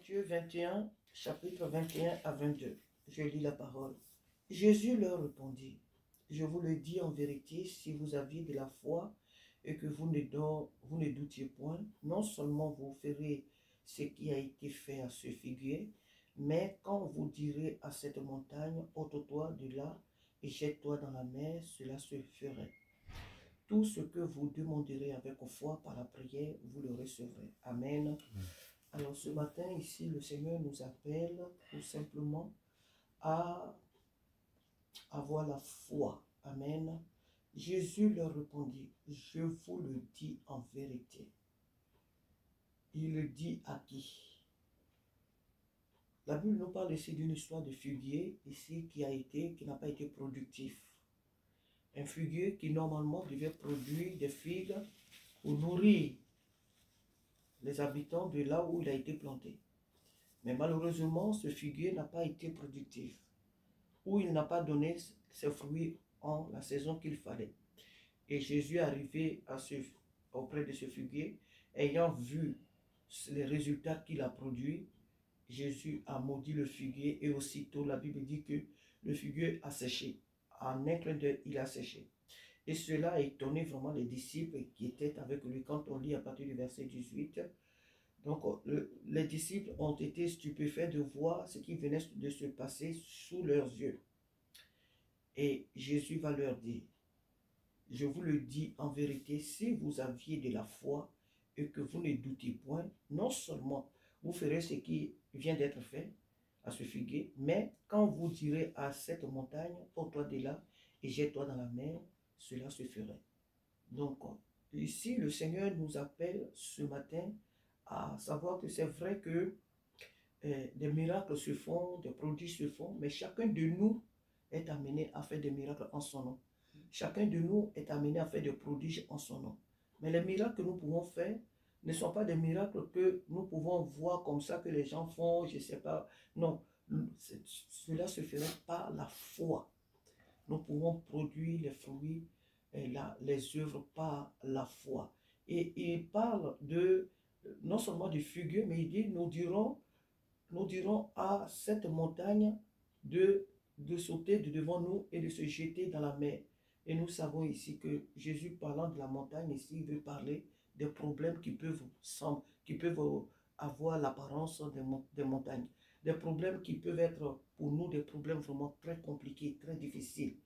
Matthieu 21, chapitre 21 à 22. Je lis la parole. Jésus leur répondit, je vous le dis en vérité, si vous aviez de la foi et que vous ne doutiez point, non seulement vous ferez ce qui a été fait à ce figuier, mais quand vous direz à cette montagne, ôte-toi de là et jette-toi dans la mer, cela se ferait. Tout ce que vous demanderez avec foi par la prière, vous le recevrez. Amen. Alors ce matin, ici, le Seigneur nous appelle tout simplement à avoir la foi. Amen. Jésus leur répondit, je vous le dis en vérité. Il le dit à qui? La Bible nous parle ici d'une histoire de figuier, ici, qui n'a pas été productif. Un figuier qui normalement devait produire des figues pour nourrir les habitants de là où il a été planté. Mais malheureusement, ce figuier n'a pas été productif, ou il n'a pas donné ses fruits en la saison qu'il fallait. Et Jésus est arrivé auprès de ce figuier, ayant vu les résultats qu'il a produits. Jésus a maudit le figuier et aussitôt la Bible dit que le figuier a séché. En un clin d'œil, il a séché. Et cela a étonné vraiment les disciples qui étaient avec lui. Quand on lit à partir du verset 18, donc les disciples ont été stupéfaits de voir ce qui venait de se passer sous leurs yeux. Et Jésus va leur dire, je vous le dis en vérité, si vous aviez de la foi et que vous ne doutez point, non seulement vous ferez ce qui vient d'être fait à ce figuier, mais quand vous direz à cette montagne, ôte-toi de là et jette-toi dans la mer, cela se ferait. Donc, ici, le Seigneur nous appelle ce matin à savoir que c'est vrai que des miracles se font, des prodiges se font, mais chacun de nous est amené à faire des miracles en son nom. Chacun de nous est amené à faire des prodiges en son nom. Mais les miracles que nous pouvons faire ne sont pas des miracles que nous pouvons voir comme ça, que les gens font, je ne sais pas. Non, cela se ferait par la foi. Nous pouvons produire les fruits, les œuvres par la foi. Et il parle non seulement du figuier, mais il dit, nous dirons à cette montagne de sauter de devant nous et de se jeter dans la mer. Et nous savons ici que Jésus, parlant de la montagne, ici, il veut parler des problèmes qui peuvent avoir l'apparence des montagnes. Des problèmes qui peuvent être pour nous des problèmes vraiment très compliqués, très difficiles.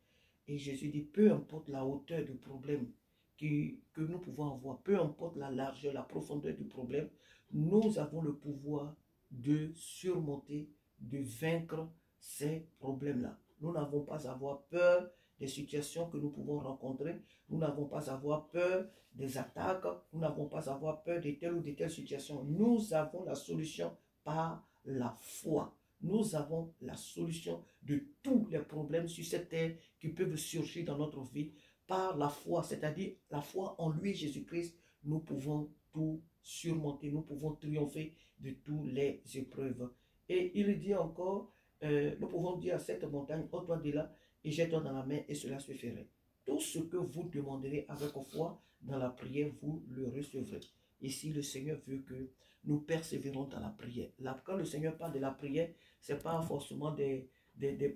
Et Jésus dit, peu importe la hauteur du problème que nous pouvons avoir, peu importe la largeur, la profondeur du problème, nous avons le pouvoir de surmonter, de vaincre ces problèmes-là. Nous n'avons pas à avoir peur des situations que nous pouvons rencontrer. Nous n'avons pas à avoir peur des attaques. Nous n'avons pas à avoir peur de telle ou de telle situation. Nous avons la solution par la foi. Nous avons la solution de tous les problèmes sur cette terre qui peuvent surgir dans notre vie par la foi, c'est-à-dire la foi en lui, Jésus-Christ. Nous pouvons tout surmonter, nous pouvons triompher de toutes les épreuves. Et il dit encore, nous pouvons dire à cette montagne, ôte-toi de là et jette-toi dans la mer et cela se ferait. Tout ce que vous demanderez avec foi dans la prière, vous le recevrez. Ici, le Seigneur veut que nous persévérons dans la prière. Là, quand le Seigneur parle de la prière, ce n'est pas forcément des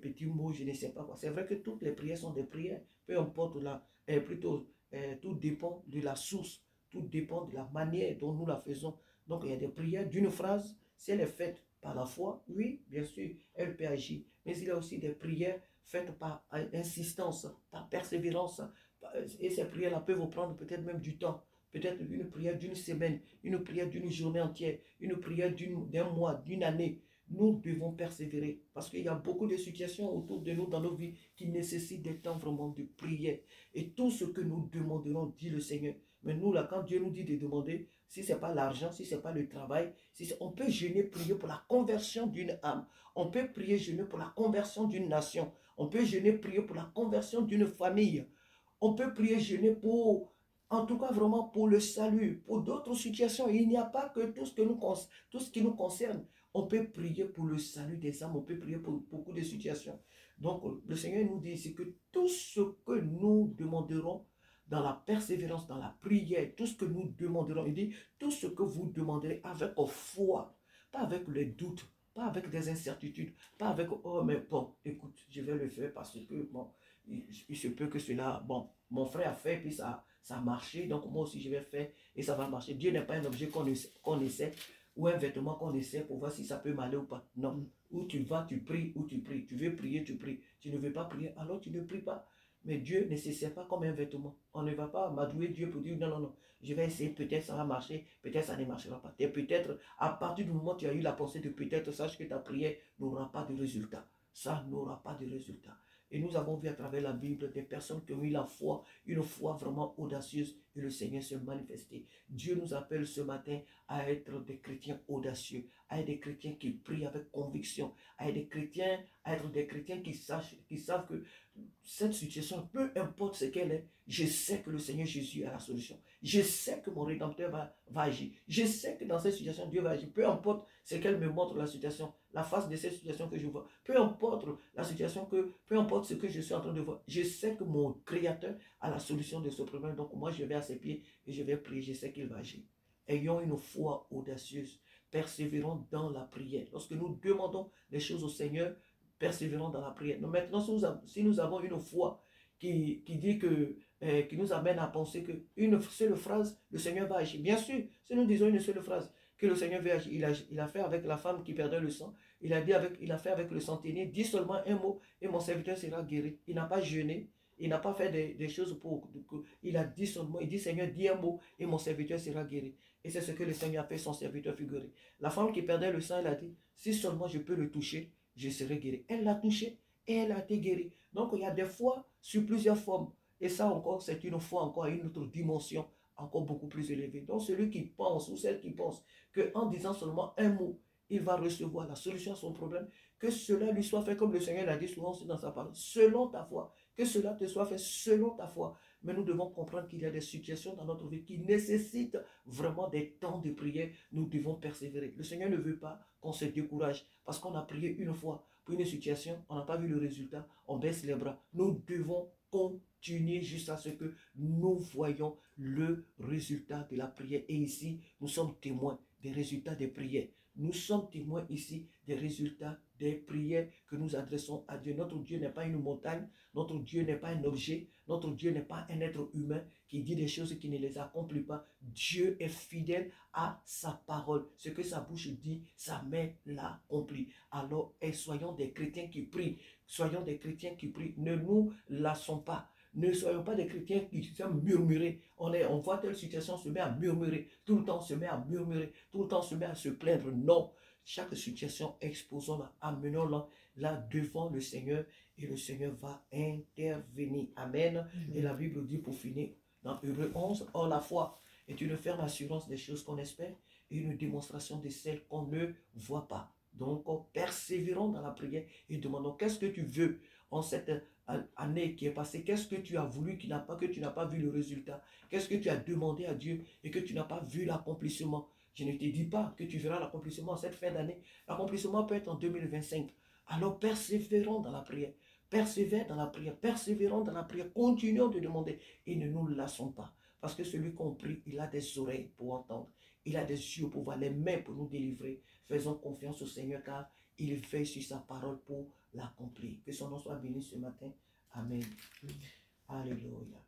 petits mots, je ne sais pas quoi. C'est vrai que toutes les prières sont des prières, peu importe tout dépend de la source, tout dépend de la manière dont nous la faisons. Donc, il y a des prières d'une phrase, si elle est faite par la foi, oui, bien sûr, elle peut agir. Mais il y a aussi des prières faites par insistance, par persévérance. Et ces prières-là peuvent vous prendre peut-être même du temps. Peut-être une prière d'une semaine, une prière d'une journée entière, une prière d'un mois, d'une année. Nous devons persévérer parce qu'il y a beaucoup de situations autour de nous dans nos vies qui nécessitent des temps vraiment de prière. Et tout ce que nous demanderons, dit le Seigneur. Mais nous, là, quand Dieu nous dit de demander, si ce n'est pas l'argent, si ce n'est pas le travail, on peut jeûner, prier pour la conversion d'une âme. On peut prier, jeûner pour la conversion d'une nation. On peut jeûner, prier pour la conversion d'une famille. On peut prier, jeûner pour, en tout cas vraiment pour le salut, pour d'autres situations. Il n'y a pas que tout ce qui nous concerne. On peut prier pour le salut des âmes, on peut prier pour beaucoup de situations. Donc, le Seigneur nous dit ici que tout ce que nous demanderons dans la persévérance, dans la prière, tout ce que nous demanderons, il dit, tout ce que vous demanderez avec foi, pas avec les doutes, pas avec des incertitudes, pas avec, oh mais bon, écoute, je vais le faire parce que, bon, il se peut que cela, bon, mon frère a fait, puis ça a marché, donc moi aussi je vais faire et ça va marcher. Dieu n'est pas un objet qu'on essaie, ou un vêtement qu'on essaie pour voir si ça peut m'aller ou pas. Non. Où tu vas, tu pries, ou tu pries. Tu veux prier, tu pries. Tu ne veux pas prier, alors tu ne pries pas. Mais Dieu ne se sert pas comme un vêtement. On ne va pas m'adouer Dieu pour dire non, non, non. Je vais essayer, peut-être ça va marcher, peut-être ça ne marchera pas. Et peut-être, à partir du moment où tu as eu la pensée de peut-être, sache que ta prière n'aura pas de résultat. Ça n'aura pas de résultat. Et nous avons vu à travers la Bible des personnes qui ont eu la foi, une foi vraiment audacieuse, et le Seigneur se manifestait. Dieu nous appelle ce matin à être des chrétiens audacieux, à être des chrétiens qui prient avec conviction, à être des chrétiens qui savent que cette situation, peu importe ce qu'elle est, je sais que le Seigneur Jésus a la solution. Je sais que mon Rédempteur va agir. Je sais que dans cette situation, Dieu va agir. Peu importe ce qu'elle me montre, la situation, la face de cette situation que je vois. Peu importe la situation, peu importe ce que je suis en train de voir. Je sais que mon Créateur a la solution de ce problème. Donc moi, je vais à ses pieds et je vais prier. Je sais qu'il va agir. Ayons une foi audacieuse. Persévérons dans la prière. Lorsque nous demandons des choses au Seigneur, persévérons dans la prière. Donc maintenant, si nous avons une foi qui dit que, qui nous amène à penser qu'une seule phrase, le Seigneur va agir. Bien sûr, si nous disons une seule phrase, que le Seigneur veut agir, il a fait avec la femme qui perdait le sang, il a fait avec le centenier, dis seulement un mot et mon serviteur sera guéri. Il n'a pas jeûné, il n'a pas fait des choses il a dit seulement, il dit Seigneur, dis un mot et mon serviteur sera guéri. Et c'est ce que le Seigneur a fait, son serviteur fut guéri. La femme qui perdait le sang, elle a dit, si seulement je peux le toucher, je serai guéri. Elle l'a touché et elle a été guérie. Donc il y a des fois sur plusieurs formes. Et ça encore, c'est une foi encore à une autre dimension, encore beaucoup plus élevée. Donc celui qui pense ou celle qui pense qu'en disant seulement un mot, il va recevoir la solution à son problème, que cela lui soit fait comme le Seigneur l'a dit souvent dans sa parole, selon ta foi. Que cela te soit fait selon ta foi. Mais nous devons comprendre qu'il y a des situations dans notre vie qui nécessitent vraiment des temps de prière. Nous devons persévérer. Le Seigneur ne veut pas qu'on se décourage parce qu'on a prié une fois pour une situation, on n'a pas vu le résultat, on baisse les bras. Nous devons continuer jusqu'à ce que nous voyons le résultat de la prière. Et ici, nous sommes témoins des résultats des prières. Nous sommes témoins ici des résultats des prières que nous adressons à Dieu. Notre Dieu n'est pas une montagne, notre Dieu n'est pas un objet, notre Dieu n'est pas un être humain qui dit des choses et qui ne les accomplit pas. Dieu est fidèle à sa parole. Ce que sa bouche dit, sa main l'accomplit. Alors, soyons des chrétiens qui prient. Soyons des chrétiens qui prient. Ne nous lassons pas. Ne soyons pas des chrétiens qui s'aiment murmurer. On voit telle situation, on se met à murmurer. Tout le temps, on se met à murmurer. Tout le temps, on se met à se plaindre. Non. Chaque situation, exposons-la, amenons-la là devant le Seigneur et le Seigneur va intervenir. Amen. Et la Bible dit pour finir, dans Hébreux 11, or la foi est une ferme assurance des choses qu'on espère et une démonstration de celles qu'on ne voit pas. Donc, persévérons dans la prière et demandons qu'est-ce que tu veux en cette année qui est passée, qu'est-ce que tu as voulu que tu n'as pas vu le résultat, qu'est-ce que tu as demandé à Dieu et que tu n'as pas vu l'accomplissement. Je ne te dis pas que tu verras l'accomplissement en cette fin d'année. L'accomplissement peut être en 2025. Alors persévérons dans la prière. Persévère dans la prière. Persévérons dans la prière. Continuons de demander et ne nous lassons pas. Parce que celui qu'on prie, il a des oreilles pour entendre. Il a des yeux pour voir, les mains pour nous délivrer. Faisons confiance au Seigneur car il veille sur sa parole pour l'accomplir. Que son nom soit béni ce matin. Amen. Alléluia.